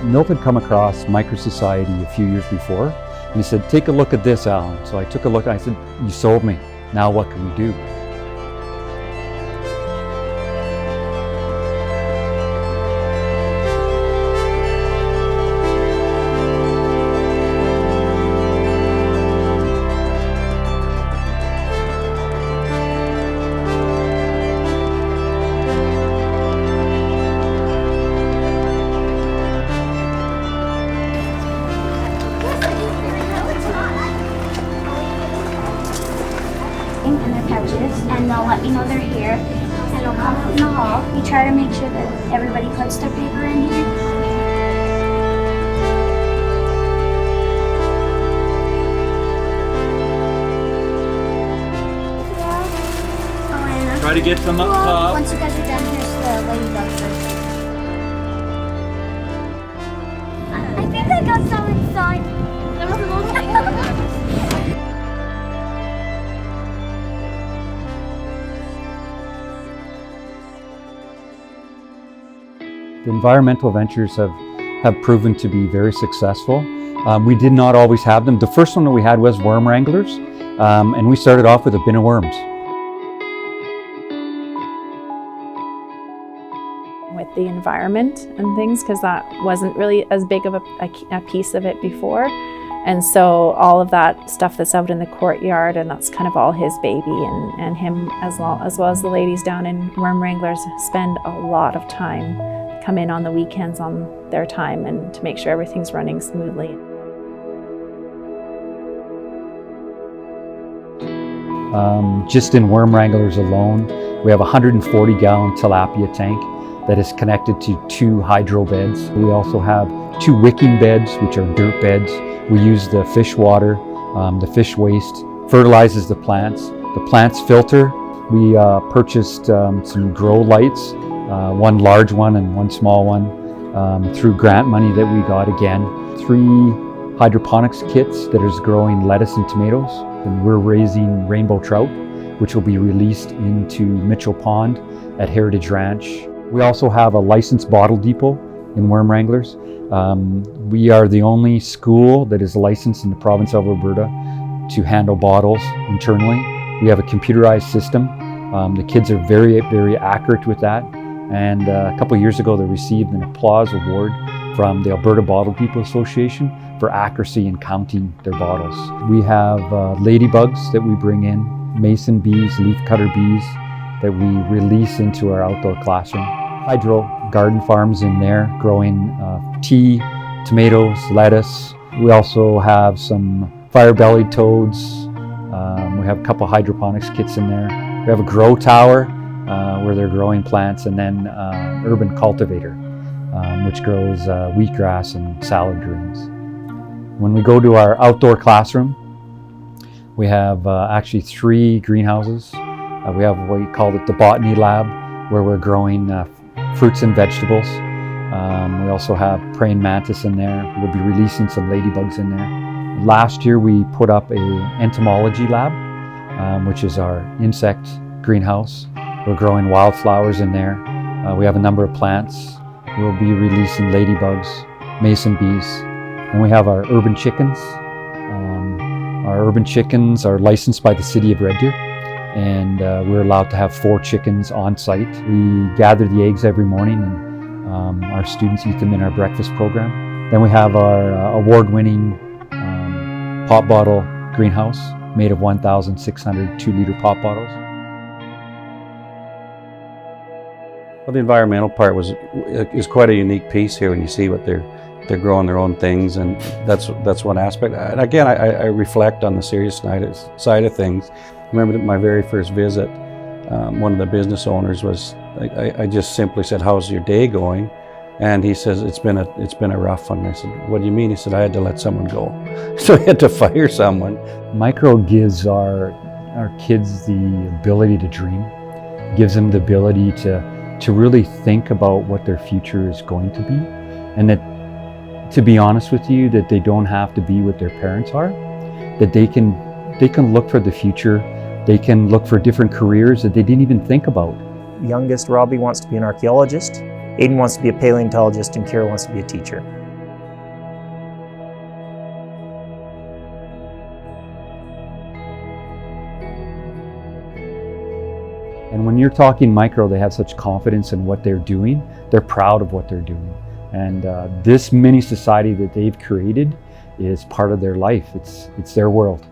Milt had come across MicroSociety a few years before, and he said, "Take a look at this, Alan." So I took a look and I said, "You sold me. Now what can we do?" And their pouches, and they'll let me know they're here, and they'll come out in the hall. We try to make sure that everybody puts their paper in here. Try to get them up top. Once you guys are done, here's the ladybug first. I think I got some inside. The environmental ventures have proven to be very successful. We did not always have them. The first one that we had was worm wranglers, and we started off with a bin of worms. With the environment and things, because that wasn't really as big of a piece of it before. And so all of that stuff that's out in the courtyard, and that's kind of all his baby, and him as well as the ladies down in Worm Wranglers spend a lot of time, come in on the weekends on their time, and to make sure everything's running smoothly. Just in Worm Wranglers alone, we have a 140-gallon tilapia tank that is connected to 2 hydro beds. We also have 2 wicking beds, which are dirt beds. We use the fish water, the fish waste, fertilizes the plants. The plants filter. We purchased some grow lights, one large one and one small one, through grant money that we got again. 3 hydroponics kits that is growing lettuce and tomatoes. And we're raising rainbow trout, which will be released into Mitchell Pond at Heritage Ranch. We also have a licensed bottle depot in Worm Wranglers. We are the only school that is licensed in the province of Alberta to handle bottles internally. We have a computerized system. The kids are very, very accurate with that. And a couple of years ago, they received an applause award from the Alberta Bottle People Association for accuracy in counting their bottles. We have ladybugs that we bring in, mason bees, leafcutter bees that we release into our outdoor classroom. Hydro garden farms in there growing tea, tomatoes, lettuce. We also have some fire-bellied toads. We have a couple hydroponics kits in there. We have a grow tower where they're growing plants, and then urban cultivator, which grows wheatgrass and salad greens. When we go to our outdoor classroom, we have actually 3 greenhouses. We have what we call it the botany lab, where we're growing fruits and vegetables. We also have praying mantis in there. We'll be releasing some ladybugs in there. Last year we put up a entomology lab, which is our insect greenhouse. We're growing wildflowers in there. We have a number of plants. We'll be releasing ladybugs, mason bees. And we have our urban chickens. Our urban chickens are licensed by the city of Red Deer, and we're allowed to have 4 chickens on site. We gather the eggs every morning, and our students eat them in our breakfast program. Then we have our award-winning pop bottle greenhouse made of 1,600 2-liter pop bottles. Well, the environmental part is quite a unique piece here when you see what they're growing their own things, and that's one aspect. And again, I reflect on the serious side of things. I remember my very first visit, one of the business owners was, I just simply said, "How's your day going?" And he says, it's been a rough one. I said, "What do you mean?" He said, "I had to let someone go." So I had to fire someone. Micro gives our kids the ability to dream, gives them the ability to really think about what their future is going to be, and that, to be honest with you, that they don't have to be what their parents are, that they can look for the future, they can look for different careers that they didn't even think about. Youngest Robbie wants to be an archaeologist, Aiden wants to be a paleontologist, and Kira wants to be a teacher. And when you're talking micro, they have such confidence in what they're doing. They're proud of what they're doing. And this mini society that they've created is part of their life. It's their world.